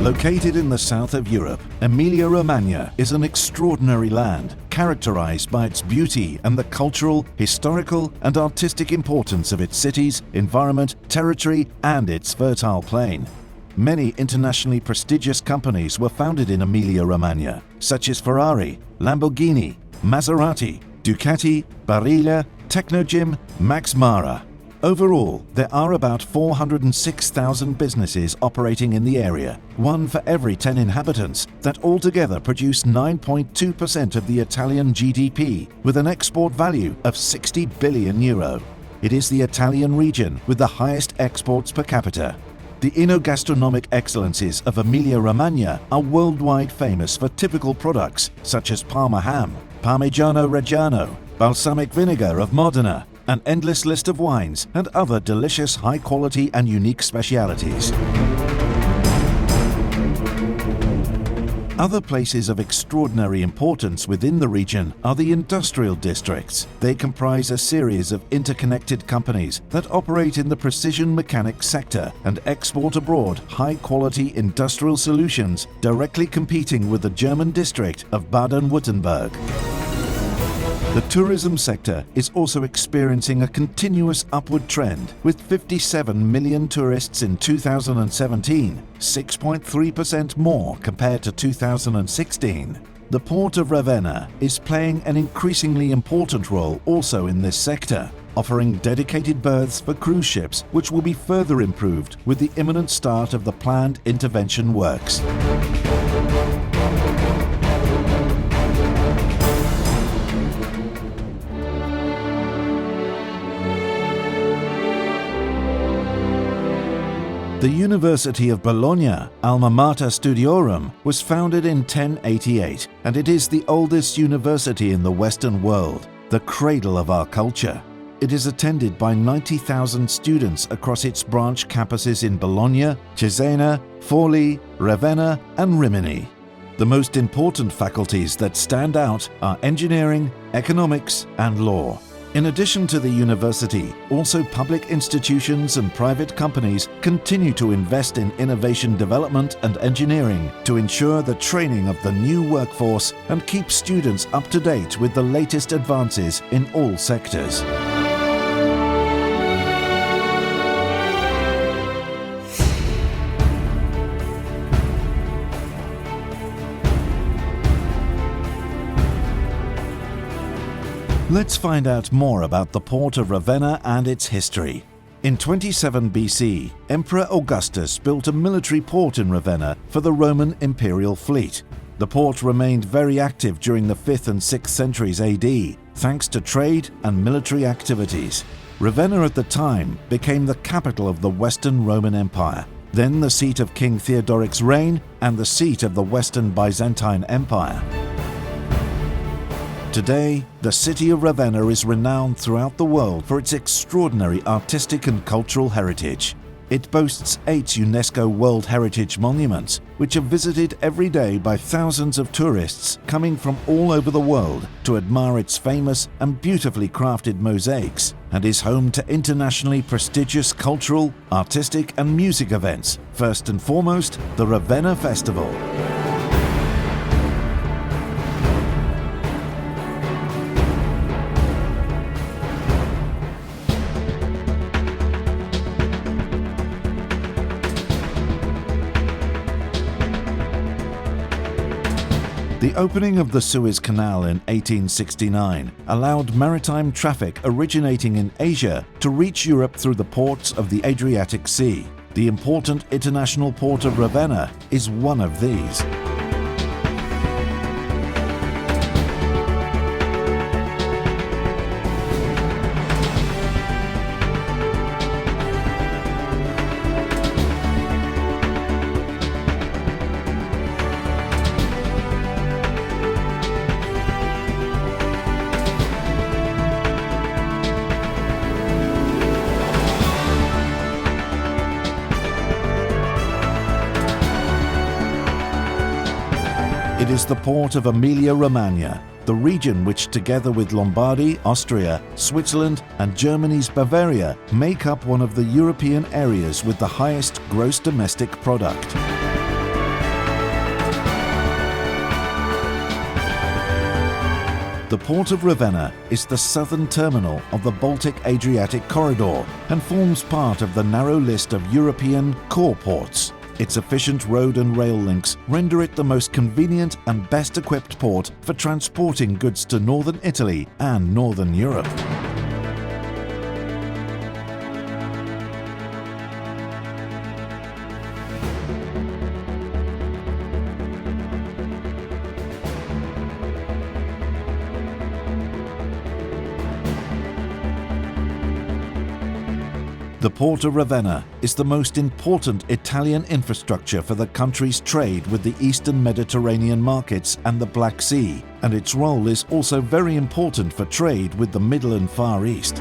Located in the south of Europe, Emilia-Romagna is an extraordinary land, characterized by its beauty and the cultural, historical, and artistic importance of its cities, environment, territory, and its fertile plain. Many internationally prestigious companies were founded in Emilia-Romagna, such as Ferrari, Lamborghini, Maserati, Ducati, Barilla, Technogym, Max Mara. Overall, there are about 406,000 businesses operating in the area, one for every 10 inhabitants, that altogether produce 9.2% of the Italian GDP, with an export value of €60 billion. It is the Italian region with the highest exports per capita. The enogastronomic excellences of Emilia-Romagna are worldwide famous for typical products such as Parma ham, Parmigiano Reggiano, balsamic vinegar of Modena, an endless list of wines and other delicious high-quality and unique specialities. Other places of extraordinary importance within the region are the industrial districts. They comprise a series of interconnected companies that operate in the precision mechanics sector and export abroad high-quality industrial solutions, directly competing with the German district of Baden-Württemberg. The tourism sector is also experiencing a continuous upward trend, with 57 million tourists in 2017, 6.3% more compared to 2016. The port of Ravenna is playing an increasingly important role also in this sector, offering dedicated berths for cruise ships, which will be further improved with the imminent start of the planned intervention works. The University of Bologna, Alma Mater Studiorum, was founded in 1088, and it is the oldest university in the Western world, the cradle of our culture. It is attended by 90,000 students across its branch campuses in Bologna, Cesena, Forlì, Ravenna, and Rimini. The most important faculties that stand out are engineering, economics, and law. In addition to the university, also public institutions and private companies continue to invest in innovation development and engineering to ensure the training of the new workforce and keep students up to date with the latest advances in all sectors. Let's find out more about the port of Ravenna and its history. In 27 BC, Emperor Augustus built a military port in Ravenna for the Roman imperial fleet. The port remained very active during the 5th and 6th centuries AD, thanks to trade and military activities. Ravenna at the time became the capital of the Western Roman Empire, then the seat of King Theodoric's reign and the seat of the Western Byzantine Empire. Today, the city of Ravenna is renowned throughout the world for its extraordinary artistic and cultural heritage. It boasts 8 UNESCO World Heritage Monuments, which are visited every day by thousands of tourists coming from all over the world to admire its famous and beautifully crafted mosaics, and is home to internationally prestigious cultural, artistic, and music events, first and foremost, the Ravenna Festival. The opening of the Suez Canal in 1869 allowed maritime traffic originating in Asia to reach Europe through the ports of the Adriatic Sea. The important international port of Ravenna is one of these. It is the port of Emilia-Romagna, the region which, together with Lombardy, Austria, Switzerland, and Germany's Bavaria, make up one of the European areas with the highest gross domestic product. The port of Ravenna is the southern terminal of the Baltic-Adriatic corridor and forms part of the narrow list of European core ports. Its efficient road and rail links render it the most convenient and best equipped port for transporting goods to northern Italy and northern Europe. The port of Ravenna is the most important Italian infrastructure for the country's trade with the eastern Mediterranean markets and the Black Sea, and its role is also very important for trade with the Middle and Far East.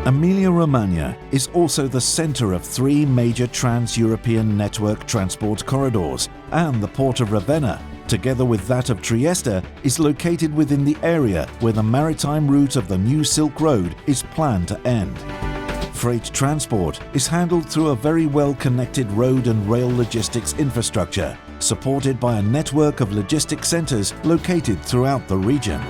Emilia-Romagna is also the center of three major trans-European network transport corridors, and the port of Ravenna, together with that of Trieste, is located within the area where the maritime route of the new Silk Road is planned to end. Freight transport is handled through a very well-connected road and rail logistics infrastructure, supported by a network of logistics centers located throughout the region.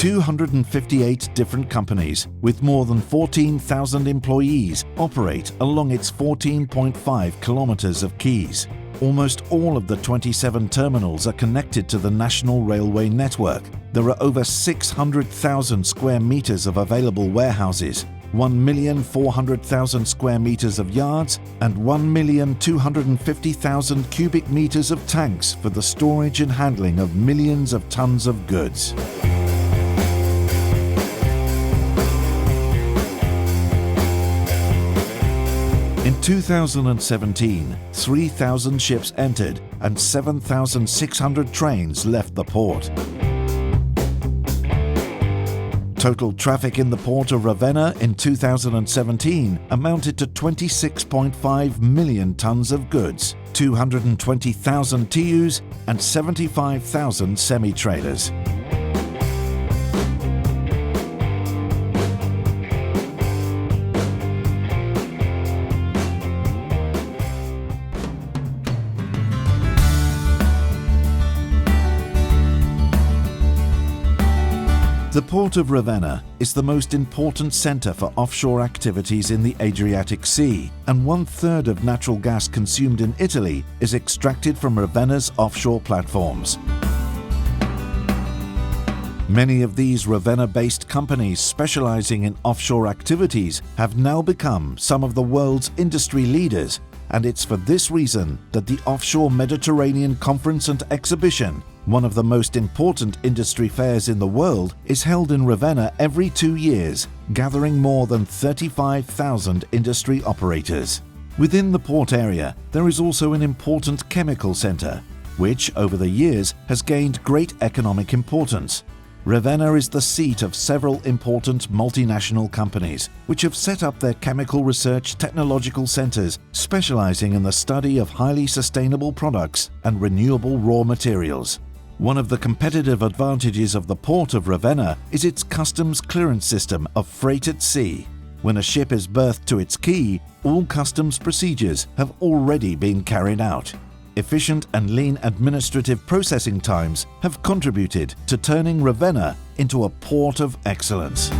"258 different companies with more than 14,000 employees operate along its 14.5 kilometers of quays. Almost all of the 27 terminals are connected to the national railway network. There are over 600,000 square meters of available warehouses, 1,400,000 square meters of yards, and 1,250,000 cubic meters of tanks for the storage and handling of millions of tons of goods." In 2017, 3,000 ships entered and 7,600 trains left the port. Total traffic in the port of Ravenna in 2017 amounted to 26.5 million tons of goods, 220,000 TEUs and 75,000 semi-trailers. The port of Ravenna is the most important center for offshore activities in the Adriatic Sea, and 1/3 of natural gas consumed in Italy is extracted from Ravenna's offshore platforms. Many of these Ravenna-based companies specializing in offshore activities have now become some of the world's industry leaders, and it's for this reason that the Offshore Mediterranean Conference and Exhibition, one of the most important industry fairs in the world, is held in Ravenna every 2 years, gathering more than 35,000 industry operators. Within the port area, there is also an important chemical center, which over the years has gained great economic importance. Ravenna is the seat of several important multinational companies, which have set up their chemical research technological centers specializing in the study of highly sustainable products and renewable raw materials. One of the competitive advantages of the port of Ravenna is its customs clearance system of freight at sea. When a ship is berthed to its quay, all customs procedures have already been carried out. Efficient and lean administrative processing times have contributed to turning Ravenna into a port of excellence.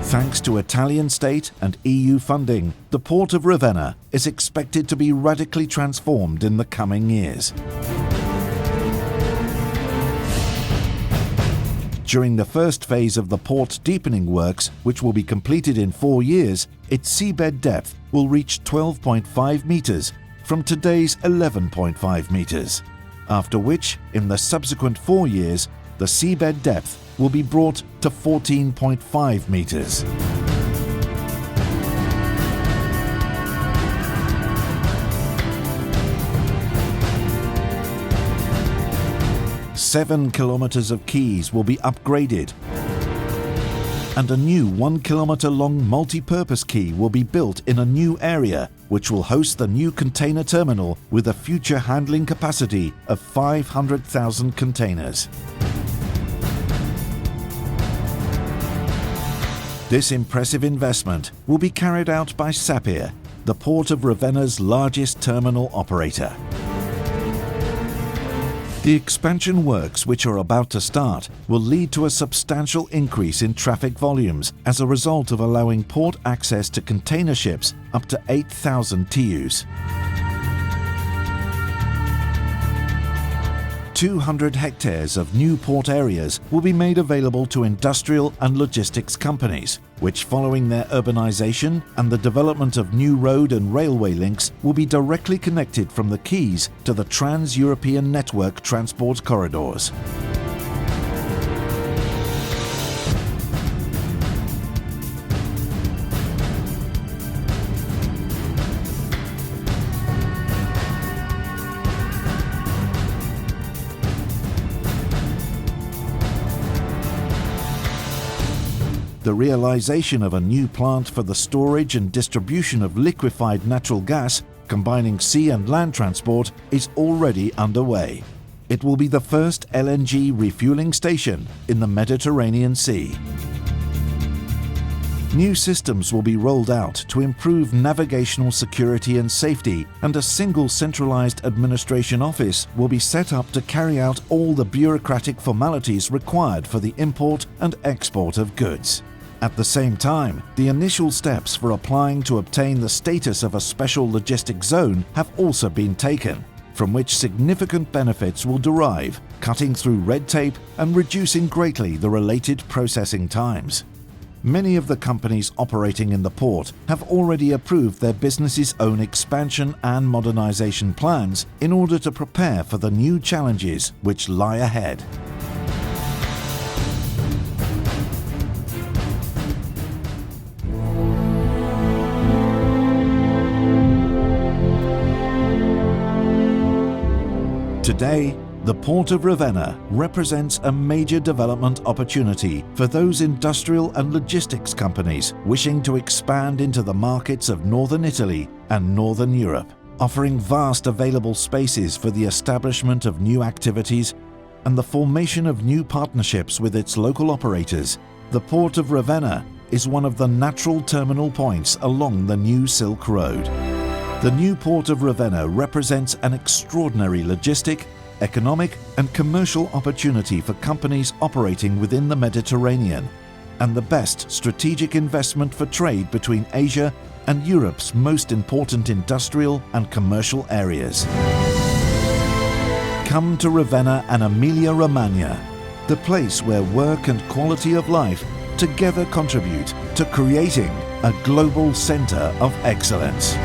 Thanks to Italian state and EU funding, the port of Ravenna is expected to be radically transformed in the coming years. During the first phase of the port deepening works, which will be completed in 4 years, its seabed depth will reach 12.5 meters from today's 11.5 meters. After which, in the subsequent 4 years, the seabed depth will be brought to 14.5 meters. Seven kilometers of quays will be upgraded, and a new 1 kilometer long multi-purpose quay will be built in a new area, which will host the new container terminal with a future handling capacity of 500,000 containers. This impressive investment will be carried out by Sapir, the Port of Ravenna's largest terminal operator. The expansion works which are about to start will lead to a substantial increase in traffic volumes as a result of allowing port access to container ships up to 8,000 TEUs. 200 hectares of new port areas will be made available to industrial and logistics companies, which, following their urbanization and the development of new road and railway links, will be directly connected from the quays to the trans-European network transport corridors. The realization of a new plant for the storage and distribution of liquefied natural gas, combining sea and land transport, is already underway. It will be the first LNG refueling station in the Mediterranean Sea. New systems will be rolled out to improve navigational security and safety, and a single centralized administration office will be set up to carry out all the bureaucratic formalities required for the import and export of goods. At the same time, the initial steps for applying to obtain the status of a special logistic zone have also been taken, from which significant benefits will derive, cutting through red tape and reducing greatly the related processing times. Many of the companies operating in the port have already approved their business's own expansion and modernization plans in order to prepare for the new challenges which lie ahead. Today, the Port of Ravenna represents a major development opportunity for those industrial and logistics companies wishing to expand into the markets of northern Italy and northern Europe, offering vast available spaces for the establishment of new activities and the formation of new partnerships with its local operators. The Port of Ravenna is one of the natural terminal points along the new Silk Road. The new Port of Ravenna represents an extraordinary logistic, economic and commercial opportunity for companies operating within the Mediterranean, and the best strategic investment for trade between Asia and Europe's most important industrial and commercial areas. Come to Ravenna and Emilia-Romagna, the place where work and quality of life together contribute to creating a global center of excellence.